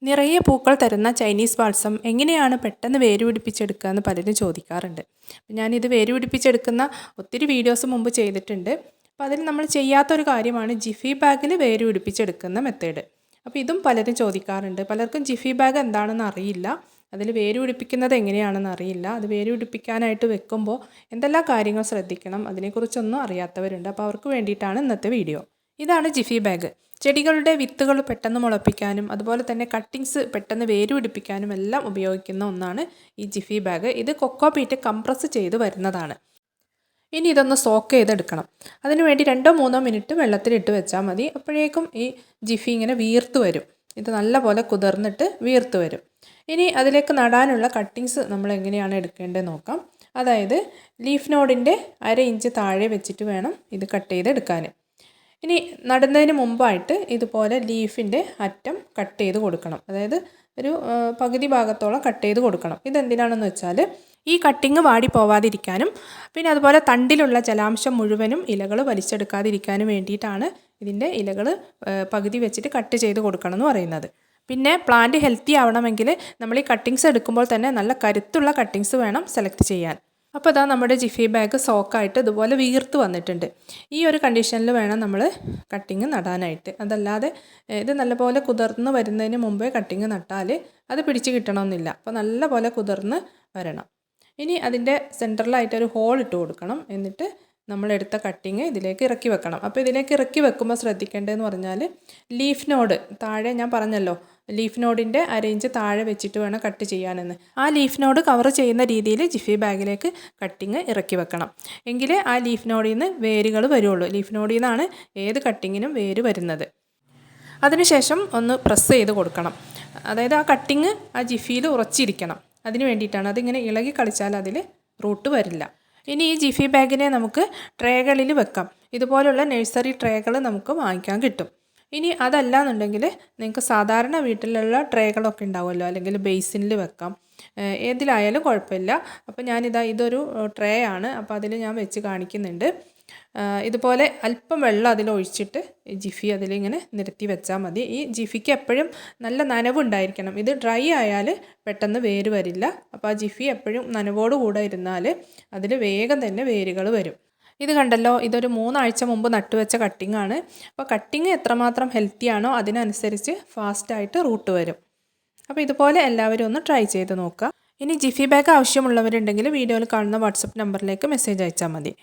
നിറയെ പൂക്കൾ തരുന്ന ചൈനീസ് ബാൾസം എങ്ങനെയാണ് പെട്ടെന്ന് വേരുപിടിപ്പിച്ചെടുക്കുക എന്ന് പലരും ചോദിക്കാറുണ്ട്. ഞാനിത് വേരുപിടിപ്പിച്ചെടുക്കുന്ന ഒത്തിരി വീഡിയോസ് മുമ്പ് ചെയ്തിട്ടുണ്ട്. അപ്പോൾ അതിൽ നമ്മൾ ചെയ്യാത്തൊരു കാര്യമാണ് ജിഫി ബാഗിൽ വേരുപിടിപ്പിച്ചെടുക്കുന്ന മെത്തേഡ്. അപ്പോൾ ഇതും പലരും ചോദിക്കാറുണ്ട്. പലർക്കും ജിഫി ബാഗ് എന്താണെന്ന് അറിയില്ല, അതിൽ വേരുപിടിപ്പിക്കുന്നത് എങ്ങനെയാണെന്ന് അറിയില്ല. അത് വേരുപിടിപ്പിക്കാനായിട്ട് വെക്കുമ്പോൾ എന്തെല്ലാം കാര്യങ്ങൾ ശ്രദ്ധിക്കണം അതിനെക്കുറിച്ചൊന്നും അറിയാത്തവരുണ്ട്. അപ്പോൾ അവർക്ക് വേണ്ടിയിട്ടാണ് ഇന്നത്തെ വീഡിയോ. ഇതാണ് ജിഫി ബാഗ്. ചെടികളുടെ വിത്തുകൾ പെട്ടെന്ന് മുളപ്പിക്കാനും അതുപോലെ തന്നെ കട്ടിങ്സ് പെട്ടെന്ന് വേരുപിടിപ്പിക്കാനും എല്ലാം ഉപയോഗിക്കുന്ന ഒന്നാണ് ഈ ജിഫി ബാഗ്. ഇത് കൊക്കോ പീറ്റ് കംപ്രസ് ചെയ്ത് വരുന്നതാണ്. ഇനി ഇതൊന്ന് സോക്ക് ചെയ്തെടുക്കണം. അതിനുവേണ്ടി 2-3 മിനിറ്റ് വെള്ളത്തിലിട്ട് വെച്ചാൽ മതി. അപ്പോഴേക്കും ഈ ജിഫി ഇങ്ങനെ വീർത്ത് വരും. ഇത് നല്ലപോലെ കുതിർന്നിട്ട് വീർത്ത് വരും. ഇനി അതിലേക്ക് നടാനുള്ള കട്ടിങ്സ് നമ്മൾ എങ്ങനെയാണ് എടുക്കേണ്ടത് നോക്കാം. അതായത് ലീഫ് നോഡിൻ്റെ 1/2 ഇഞ്ച് താഴെ വെച്ചിട്ട് വേണം ഇത് കട്ട് ചെയ്തെടുക്കാൻ. ഇനി നടുന്നതിന് മുമ്പായിട്ട് ഇതുപോലെ ലീഫിൻ്റെ അറ്റം കട്ട് ചെയ്ത് കൊടുക്കണം. അതായത് ഒരു പകുതി ഭാഗത്തോളം കട്ട് ചെയ്ത് കൊടുക്കണം. ഇതെന്തിനാണെന്ന് വെച്ചാൽ ഈ കട്ടിങ് വാടി പോവാതിരിക്കാനും പിന്നെ അതുപോലെ തണ്ടിലുള്ള ജലാംശം മുഴുവനും ഇലകൾ വലിച്ചെടുക്കാതിരിക്കാനും വേണ്ടിയിട്ടാണ് ഇതിൻ്റെ ഇലകൾ പകുതി വെച്ചിട്ട് കട്ട് ചെയ്ത് കൊടുക്കണം എന്ന് പറയുന്നത്. പിന്നെ പ്ലാന്റ് ഹെൽത്തി ആവണമെങ്കിൽ നമ്മൾ ഈ കട്ടിങ്സ് എടുക്കുമ്പോൾ തന്നെ നല്ല കരുത്തുള്ള കട്ടിങ്സ് വേണം സെലക്ട് ചെയ്യാൻ. അപ്പോൾ ഇതാ നമ്മുടെ ജിഫി ബാഗ് സോക്കായിട്ട് ഇതുപോലെ വീർത്ത് വന്നിട്ടുണ്ട്. ഈ ഒരു കണ്ടീഷനിൽ വേണം നമ്മൾ കട്ടിങ് നടാനായിട്ട്. അതല്ലാതെ ഇത് നല്ലപോലെ കുതിർന്ന് വരുന്നതിന് മുമ്പേ കട്ടിങ് നട്ടാൽ അത് പിടിച്ച് കിട്ടണമെന്നില്ല. അപ്പോൾ നല്ലപോലെ കുതിർന്ന് വരണം. ഇനി അതിൻ്റെ സെൻറ്ററിലായിട്ടൊരു ഹോൾ ഇട്ട് കൊടുക്കണം. എന്നിട്ട് നമ്മളെടുത്ത കട്ടിങ് ഇതിലേക്ക് ഇറക്കി വെക്കണം. അപ്പോൾ ഇതിലേക്ക് ഇറക്കി വെക്കുമ്പോൾ ശ്രദ്ധിക്കേണ്ടതെന്ന് പറഞ്ഞാൽ ലീഫ് നോഡ് താഴെ ഞാൻ പറഞ്ഞല്ലോ, ലീഫ് നോഡിൻ്റെ 1/2 ഇഞ്ച് താഴെ വെച്ചിട്ട് വേണം കട്ട് ചെയ്യാനെന്ന്. ആ ലീഫ് നോഡ് കവർ ചെയ്യുന്ന രീതിയിൽ ജിഫി ബാഗിലേക്ക് കട്ടിങ് ഇറക്കി വെക്കണം. എങ്കിലേ ആ ലീഫ് നോഡിൽ നിന്ന് വേരുകൾ വരുള്ളൂ. ലീഫ് നോഡിൽ നിന്നാണ് ഏത് കട്ടിങ്ങിനും വേര് വരുന്നത്. അതിനുശേഷം ഒന്ന് പ്രസ് ചെയ്ത് കൊടുക്കണം. അതായത് ആ കട്ടിങ് ആ ജിഫിയിൽ ഉറച്ചിരിക്കണം. അതിന് വേണ്ടിയിട്ടാണ്. അതിങ്ങനെ ഇളകി കളിച്ചാൽ അതിൽ റൂട്ട് വരില്ല. ഇനി ഈ ജിഫി ബാഗിനെ നമുക്ക് ട്രേകളിൽ വെക്കാം. ഇതുപോലുള്ള നഴ്സറി ട്രേകൾ നമുക്ക് വാങ്ങിക്കാൻ കിട്ടും. ഇനി അതല്ല എന്നുണ്ടെങ്കിൽ നിങ്ങൾക്ക് സാധാരണ വീട്ടിലുള്ള ട്രേകളൊക്കെ ഉണ്ടാവുമല്ലോ, അല്ലെങ്കിൽ ബേസിനിൽ വെക്കാം. ഏതിലായാലും കുഴപ്പമില്ല. അപ്പോൾ ഇതൊരു ട്രേ ആണ്. അപ്പോൾ അതിൽ ഞാൻ വെച്ച് കാണിക്കുന്നുണ്ട്. ഇതുപോലെ അല്പം വെള്ളം അതിലൊഴിച്ചിട്ട് ജിഫി അതിലിങ്ങനെ നിരത്തി വെച്ചാൽ മതി. ഈ ജിഫിക്ക് എപ്പോഴും നല്ല നനവുണ്ടായിരിക്കണം. ഇത് ഡ്രൈ ആയാൽ പെട്ടെന്ന് വേര് വരില്ല. അപ്പോൾ ആ ജിഫി എപ്പോഴും നനവോട് കൂടെ ഇരുന്നാൽ അതിൽ വേഗം തന്നെ വേരുകൾ വരും. ഇത് കണ്ടല്ലോ, ഇതൊരു 3 ആഴ്ച മുമ്പ് നട്ടുവെച്ച കട്ടിംഗ് ആണ്. അപ്പോൾ കട്ടിങ് എത്രമാത്രം ഹെൽത്തി ആണോ അതിനനുസരിച്ച് ഫാസ്റ്റായിട്ട് റൂട്ട് വരും. അപ്പോൾ ഇതുപോലെ എല്ലാവരും ഒന്ന് ട്രൈ ചെയ്ത് നോക്കുക. ഇനി ജിഫി ബാഗ് ആവശ്യമുള്ളവരുണ്ടെങ്കിൽ വീഡിയോയിൽ കാണുന്ന വാട്സപ്പ് നമ്പറിലേക്ക് മെസ്സേജ് അയച്ചാൽ മതി.